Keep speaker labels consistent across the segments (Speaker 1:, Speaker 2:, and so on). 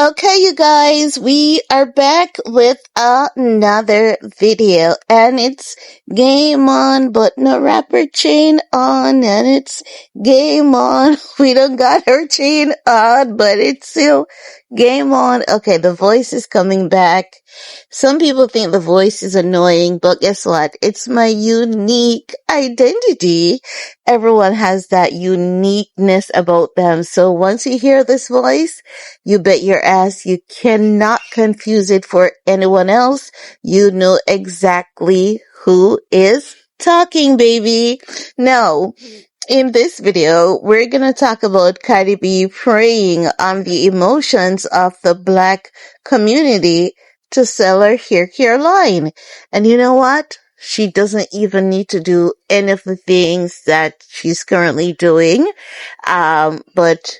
Speaker 1: Okay, you guys, we are back with another video, and it's game on, but no rapper chain on, and it's game on. We don't got her chain on, but it's still game on. Okay, the voice is coming back. Some people think the voice is annoying, but guess what? It's my unique identity. Everyone has that uniqueness about them. So once you hear this voice, you bet your ass you cannot confuse it for anyone else. You know exactly who is talking, baby. Now, in this video, we're gonna talk about Cardi B preying on the emotions of the black community to sell her hair care line. And you know what? She doesn't even need to do any of the things that she's currently doing. But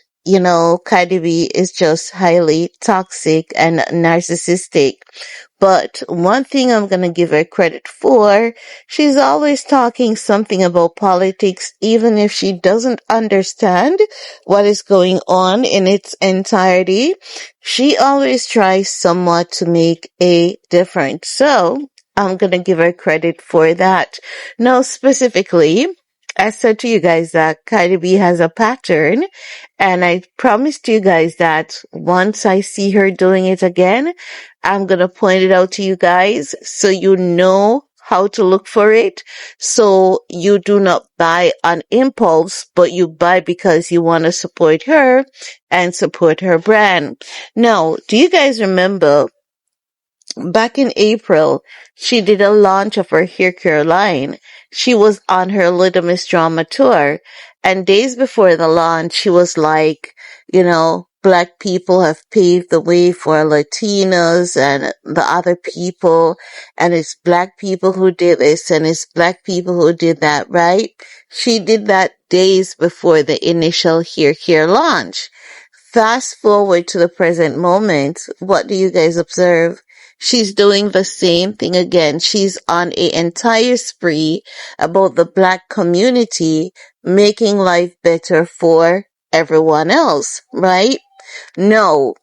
Speaker 1: Cardi B is just highly toxic and narcissistic. But one thing I'm gonna give her credit for, she's always talking something about politics, even if she doesn't understand what is going on in its entirety. She always tries somewhat to make a difference. So I'm gonna give her credit for that. Now, specifically, I said to you guys that Cardi B has a pattern, and I promised you guys that once I see her doing it again, I'm gonna point it out to you guys so you know how to look for it. So you do not buy on impulse, but you buy because you want to support her and support her brand. Now, do you guys remember back in April, she did a launch of her hair care line. She was on her Little Miss Drama tour, and days before the launch, she was like, black people have paved the way for Latinos and the other people, and it's black people who did this, and it's black people who did that, right? She did that days before the initial hair care launch. Fast forward to the present moment, what do you guys observe? She's doing the same thing again. She's on an entire spree about the black community making life better for everyone else, right? No,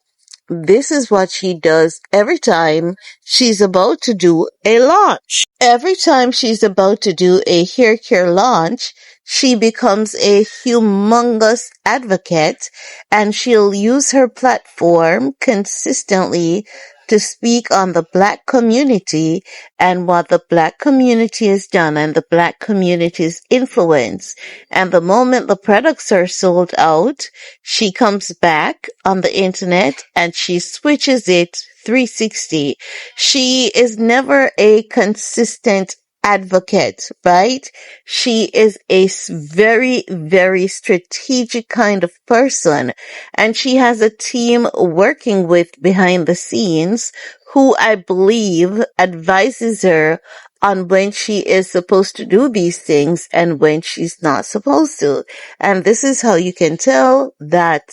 Speaker 1: this is what she does every time she's about to do a launch. Every time she's about to do a hair care launch, she becomes a humongous advocate, and she'll use her platform consistently to speak on the black community and what the black community has done and the black community's influence. And the moment the products are sold out, she comes back on the internet and she switches it 360. She is never a consistent advocate, right? She is a very, very strategic kind of person, and she has a team working with behind the scenes who I believe advises her on when she is supposed to do these things and when she's not supposed to. And this is how you can tell that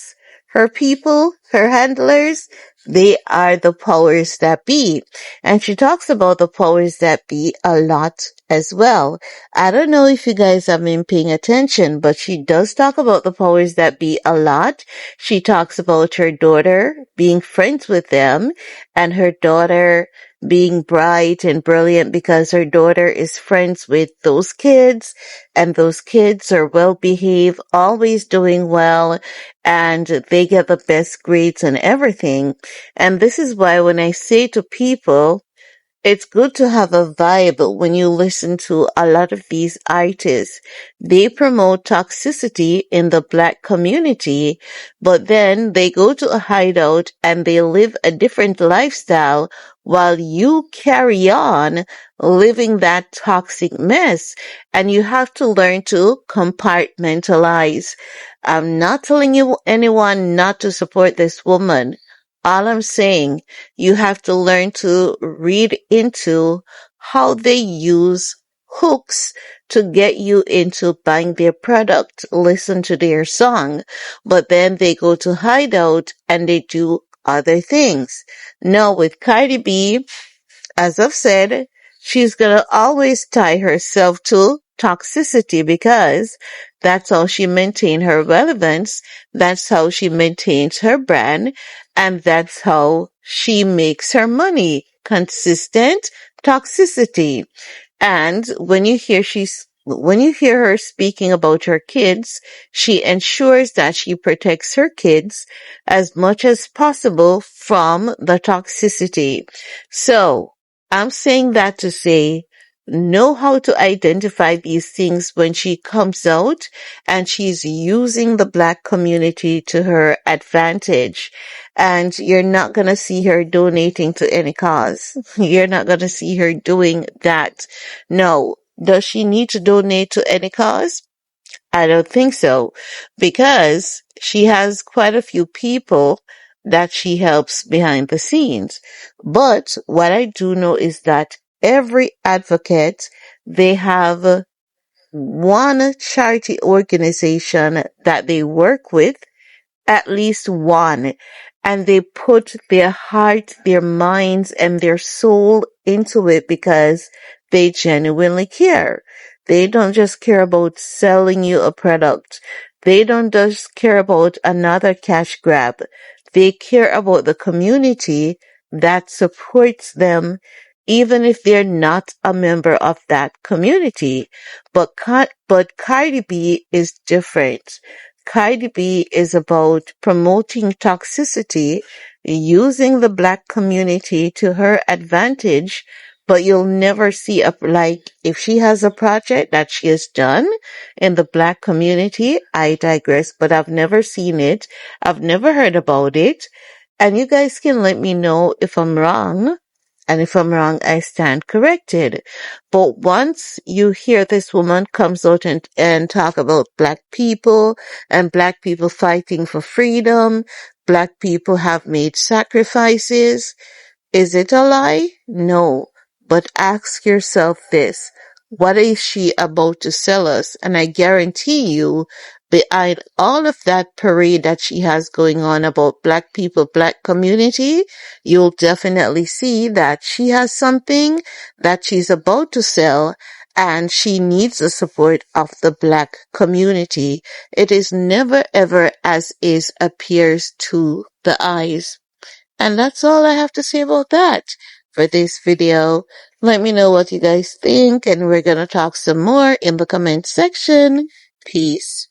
Speaker 1: her people, her handlers, they are the powers that be. And she talks about the powers that be a lot as well. I don't know if you guys have been paying attention, but she does talk about the powers that be a lot. She talks about her daughter being friends with them, and her daughter being bright and brilliant because her daughter is friends with those kids, and those kids are well behaved, always doing well, and they get the best grades and everything. And this is why when I say to people, it's good to have a vibe when you listen to a lot of these artists. They promote toxicity in the black community, but then they go to a hideout and they live a different lifestyle while you carry on living that toxic mess. And you have to learn to compartmentalize. I'm not telling you anyone not to support this woman. All I'm saying, you have to learn to read into how they use hooks to get you into buying their product, listen to their song, but then they go to hideout and they do other things. Now with Cardi B, as I've said, she's gonna always tie herself to toxicity because that's how she maintains her relevance. That's how she maintains her brand. And that's how she makes her money. Consistent toxicity. And when you hear her speaking about her kids, she ensures that she protects her kids as much as possible from the toxicity. So I'm saying that to say, know how to identify these things when she comes out and she's using the Black community to her advantage. And you're not going to see her donating to any cause. You're not going to see her doing that. No. Does she need to donate to any cause? I don't think so, because she has quite a few people that she helps behind the scenes. But what I do know is that every advocate, they have one charity organization that they work with, at least one, and they put their heart, their minds, and their soul into it because they genuinely care. They don't just care about selling you a product. They don't just care about another cash grab. They care about the community that supports them, even if they're not a member of that community. But Cardi B is different. CardiB is about promoting toxicity, using the Black community to her advantage, but you'll never see like, if she has a project that she has done in the Black community, I digress, but I've never seen it. I've never heard about it. And you guys can let me know if I'm wrong. And if I'm wrong, I stand corrected. But once you hear this woman comes out and talk about Black people and Black people fighting for freedom, Black people have made sacrifices, is it a lie? No. But ask yourself this. What is she about to sell us? And I guarantee you, behind all of that parade that she has going on about Black people, Black community, you'll definitely see that she has something that she's about to sell, and she needs the support of the Black community. It is never ever as is appears to the eyes. And that's all I have to say about that for this video. Let me know what you guys think, and we're gonna talk some more in the comment section. Peace.